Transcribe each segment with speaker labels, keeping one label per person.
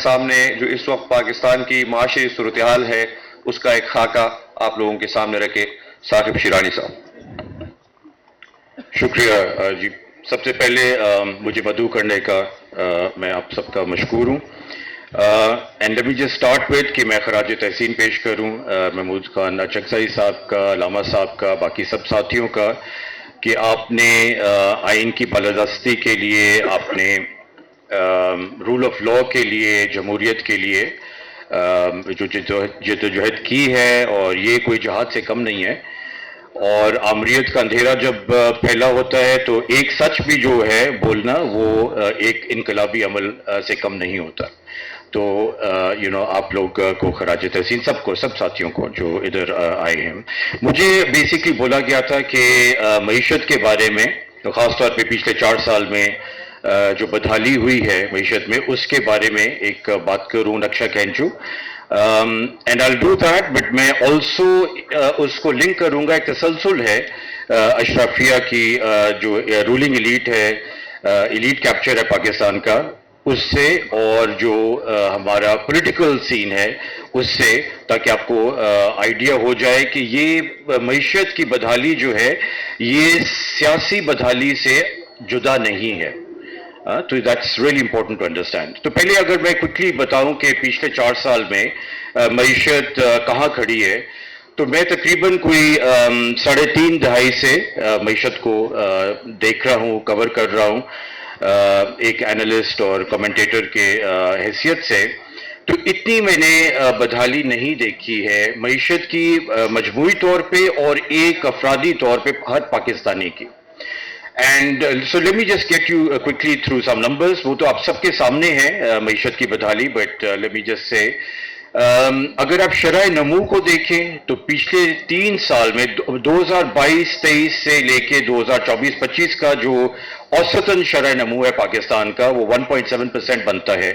Speaker 1: سامنے جو اس وقت پاکستان کی معاشی صورتحال ہے اس کا ایک خاکہ آپ لوگوں کے سامنے رکھے ثاقب شیرانی صاحب. شکریہ جی. سب سے پہلے مجھے مدعو کرنے کا میں آپ سب کا مشکور ہوں. And let me just start with کہ میں خراج تحسین پیش کروں محمود خان اچکزئی صاحب کا، علامہ صاحب کا، باقی سب ساتھیوں کا کہ آپ نے آئین کی بالادستی کے لیے، آپ نے رول آف لاء کے لیے، جمہوریت کے لیے جو جدوجہد کی ہے، اور یہ کوئی جہاد سے کم نہیں ہے. اور آمریت کا اندھیرا جب پھیلا ہوتا ہے تو ایک سچ بھی جو ہے بولنا وہ ایک انقلابی عمل سے کم نہیں ہوتا. تو آپ لوگ کو خراج تحسین سب کو، سب ساتھیوں کو جو ادھر آئے ہیں. مجھے بیسکلی بولا گیا تھا کہ معیشت کے بارے میں، خاص طور پہ پچھلے 4 سال میں جو بدحالی ہوئی ہے معیشت میں، اس کے بارے میں ایک بات کروں، نقشہ کھینچوں. And I do that, but میں آلسو اس کو لنک کروں گا. ایک تسلسل ہے اشرافیہ کی جو رولنگ ایلیٹ ہے، ایلیٹ کیپچر ہے پاکستان کا، اس سے، اور جو ہمارا پولیٹیکل سین ہے اس سے، تاکہ آپ کو آئیڈیا ہو جائے کہ یہ معیشت کی بدحالی جو ہے یہ سیاسی بدحالی سے جدا نہیں ہے. تو that's really important to understand. تو پہلے اگر میں کوئکلی بتاؤں کہ پچھلے 4 سال میں معیشت کہاں کھڑی ہے، تو میں تقریباً کوئی 3.5 دہائی سے معیشت کو دیکھ رہا ہوں، کور کر رہا ہوں ایک اینالسٹ اور کمنٹیٹر کے حیثیت سے. تو اتنی میں نے بدحالی نہیں دیکھی ہے معیشت کی مجموعی طور پہ اور ایک افرادی طور پہ ہر پاکستانی کی. And so let me just get you quickly through some numbers. وہ تو آپ سب کے سامنے ہیں معیشت کی بدحالی، but let me just say اگر آپ شرح نمو کو دیکھیں تو پچھلے 3 سال میں 2022-23 سے لے کے 2024-25 کا جو اوسطاً شرح نمو ہے پاکستان کا، وہ 1.7% بنتا ہے.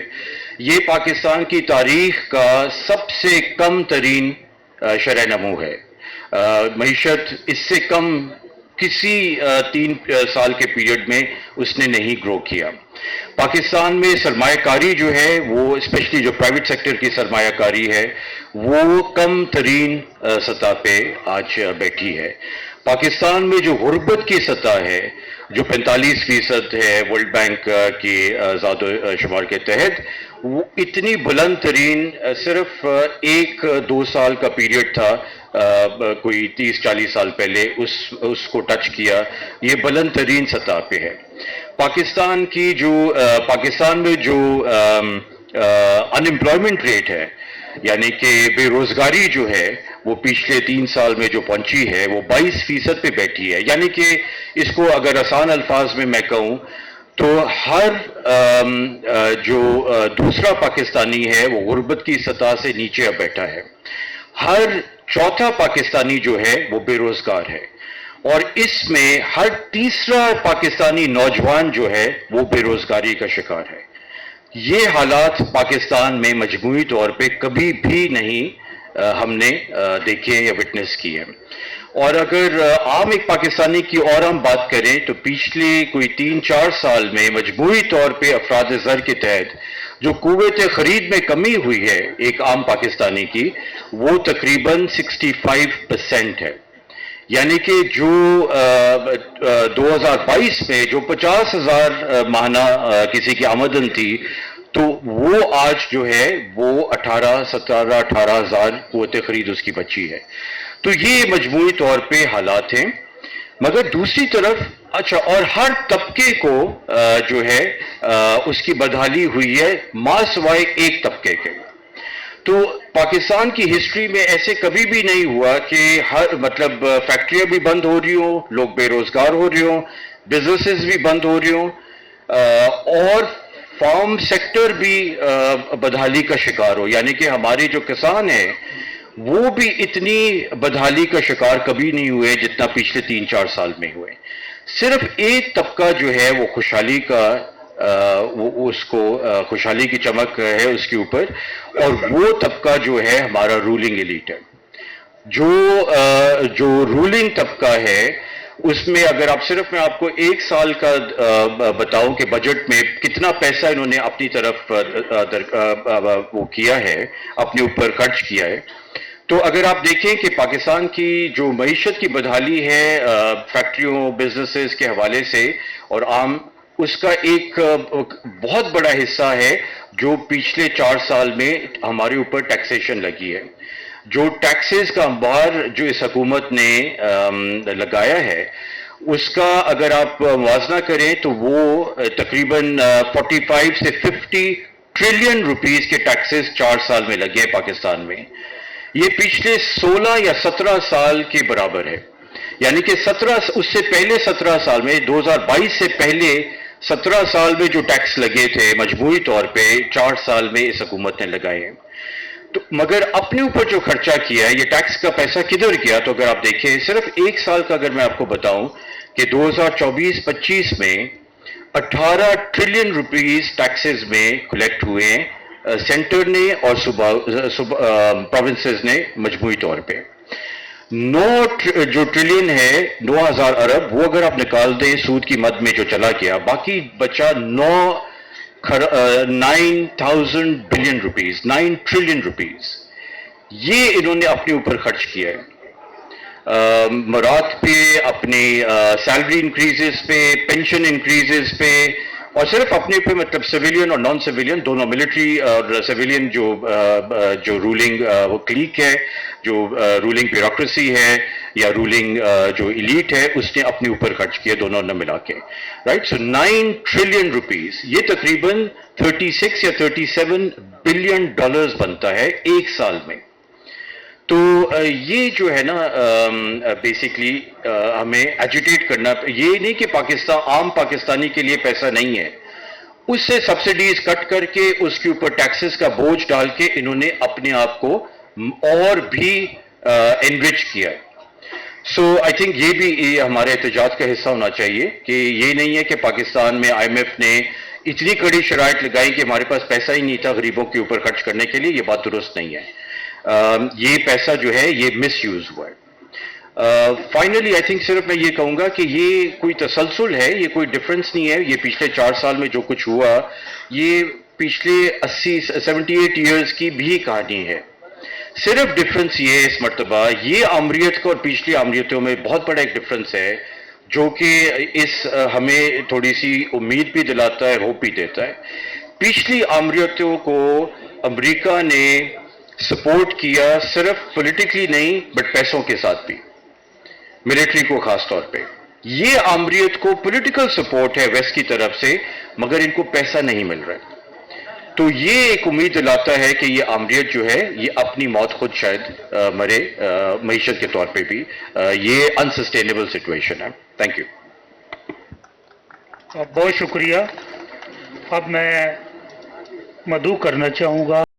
Speaker 1: یہ پاکستان کی تاریخ کا سب سے کم ترین شرح نمو ہے. معیشت اس سے کم کسی 3 سال کے پیریڈ میں اس نے نہیں گرو کیا. پاکستان میں سرمایہ کاری جو ہے وہ اسپیشلی جو پرائیویٹ سیکٹر کی سرمایہ کاری ہے وہ کم ترین سطح پہ آج بیٹھی ہے. پاکستان میں جو غربت کی سطح ہے جو 45% ہے ورلڈ بینک کی اعداد و شمار کے تحت، وہ اتنی بلند ترین صرف 1-2 سال کا پیریڈ تھا، کوئی 30-40 سال پہلے اس کو ٹچ کیا. یہ بلند ترین سطح پہ ہے. پاکستان میں جو ان امپلائمنٹ ریٹ ہے، یعنی کہ بے روزگاری جو ہے، وہ پچھلے 3 سال میں جو پہنچی ہے وہ 22% پہ بیٹھی ہے. یعنی کہ اس کو اگر آسان الفاظ میں کہوں تو ہر جو دوسرا پاکستانی ہے وہ غربت کی سطح سے نیچے اب بیٹھا ہے. ہر چوتھا پاکستانی جو ہے وہ بے روزگار ہے، اور اس میں ہر تیسرا پاکستانی نوجوان جو ہے وہ بے روزگاری کا شکار ہے. یہ حالات پاکستان میں مجموعی طور پہ کبھی بھی نہیں ہم نے دیکھے یا وٹنس کیے. اور اگر عام ایک پاکستانی کی اور ہم بات کریں تو پچھلے کوئی 3-4 سال میں مجموعی طور پہ افراد زر کے تحت جو قوت خرید میں کمی ہوئی ہے ایک عام پاکستانی کی، وہ تقریباً 65% ہے. یعنی کہ جو 2022 میں جو 50,000 ماہانہ کسی کی آمدن تھی، تو وہ آج جو ہے وہ 18,000 قوت خرید اس کی بچی ہے. تو یہ مجموعی طور پہ حالات ہیں. مگر دوسری طرف اچھا، اور ہر طبقے کو جو ہے اس کی بدحالی ہوئی ہے ماں سوائے ایک طبقے کے. تو پاکستان کی ہسٹری میں ایسے کبھی بھی نہیں ہوا کہ مطلب فیکٹریاں بھی بند ہو رہی ہوں، لوگ بے روزگار ہو رہے ہوں، بزنسز بھی بند ہو رہے ہوں، اور فارم سیکٹر بھی بدحالی کا شکار ہو. یعنی کہ ہمارے جو کسان ہیں وہ بھی اتنی بدحالی کا شکار کبھی نہیں ہوئے جتنا پچھلے 3-4 سال میں ہوئے. صرف ایک طبقہ جو ہے وہ خوشحالی کا اس کو خوشحالی کی چمک ہے اس کے اوپر، اور وہ طبقہ جو ہے ہمارا رولنگ ایلیٹ ہے. جو رولنگ طبقہ ہے اس میں اگر آپ صرف میں آپ کو ایک سال کا بتاؤں کہ بجٹ میں کتنا پیسہ انہوں نے اپنی طرف وہ کیا ہے، اپنے اوپر خرچ کیا ہے، تو اگر آپ دیکھیں کہ پاکستان کی جو معیشت کی بدحالی ہے فیکٹریوں بزنسز کے حوالے سے اور عام، اس کا ایک بہت بڑا حصہ ہے جو پچھلے 4 سال میں ہمارے اوپر ٹیکسیشن لگی ہے. جو ٹیکسز کا انبار جو اس حکومت نے لگایا ہے، اس کا اگر آپ موازنہ کریں تو وہ تقریباً 45 سے 50 ٹریلین روپیز کے ٹیکسز 4 سال میں لگے ہیں پاکستان میں. یہ پچھلے 16 یا 17 سال کے برابر ہے. یعنی کہ اس سے پہلے 17 سال میں 2022 سے پہلے 17 سال میں جو ٹیکس لگے تھے مجموعی طور پہ 4 سال میں اس حکومت نے لگائے ہیں. تو مگر اپنے اوپر جو خرچہ کیا ہے، یہ ٹیکس کا پیسہ کدھر گیا؟ تو اگر آپ دیکھیں صرف ایک سال کا اگر میں آپ کو بتاؤں کہ 2024-25 میں 18 ٹریلین روپیز ٹیکسز میں کلیکٹ ہوئے ہیں سینٹر نے اور پروونسز نے مجموعی طور پہ. 9 جو ٹریلین ہے 9,000 ارب، وہ اگر آپ نکال دیں سود کی مد میں جو چلا گیا، باقی بچا 9,000 بلین روپیز، 9 ٹریلین روپیز. یہ انہوں نے اپنے اوپر خرچ کیا ہے مراد پہ، اپنی سیلری انکریزز پہ، پینشن انکریزز پہ، اور صرف اپنے پہ مطلب سویلین اور نان سویلین دونوں، ملٹری اور سویلین جو رولنگ وہ کلیک ہے، جو رولنگ بیوروکریسی ہے یا رولنگ جو ایلیٹ ہے، اس نے اپنے اوپر خرچ کیا دونوں نے ملا کے. رائٹ، سو 9 ٹریلین روپیز، یہ تقریباً 36 یا 37 بلین ڈالرز بنتا ہے ایک سال میں. تو یہ جو ہے نا بیسیکلی ہمیں ایجوٹیٹ کرنا، یہ نہیں کہ پاکستان عام پاکستانی کے لیے پیسہ نہیں ہے، اس سے سبسڈیز کٹ کر کے اس کے اوپر ٹیکسز کا بوجھ ڈال کے انہوں نے اپنے آپ کو اور بھی انرچ کیا ہے. سو آئی تھنک یہ بھی ہمارے احتجاج کا حصہ ہونا چاہیے کہ یہ نہیں ہے کہ پاکستان میں آئی ایم ایف نے اتنی کڑی شرائط لگائی کہ ہمارے پاس پیسہ ہی نہیں تھا غریبوں کے اوپر خرچ کرنے کے لیے. یہ بات درست نہیں ہے. یہ پیسہ جو ہے یہ مس یوز ہوا ہے. فائنلی آئی تھنک صرف میں یہ کہوں گا کہ یہ کوئی تسلسل ہے، یہ کوئی ڈفرنس نہیں ہے. یہ پچھلے 4 سال میں جو کچھ ہوا، یہ پچھلے 78 ایئرز کی بھی کہانی ہے. صرف ڈفرنس یہ ہے اس مرتبہ، یہ آمریت کو اور پچھلی آمریتوں میں بہت بڑا ایک ڈفرنس ہے جو کہ ہمیں تھوڑی سی امید بھی دلاتا ہے، ہوپ بھی دیتا ہے. پچھلی آمریتوں کو امریکہ نے سپورٹ کیا صرف پولیٹیکلی نہیں بٹ پیسوں کے ساتھ بھی، ملٹری کو خاص طور پہ. یہ آمریت کو پولیٹیکل سپورٹ ہے ویسٹ کی طرف سے، مگر ان کو پیسہ نہیں مل رہا ہے. تو یہ ایک امید دلاتا ہے کہ یہ آمریت جو ہے یہ اپنی موت خود شاید مرے معیشت کے طور پہ بھی. یہ انسسٹینیبل سچویشن ہے. Thank you.
Speaker 2: بہت شکریہ. اب میں مدعو کرنا چاہوں گا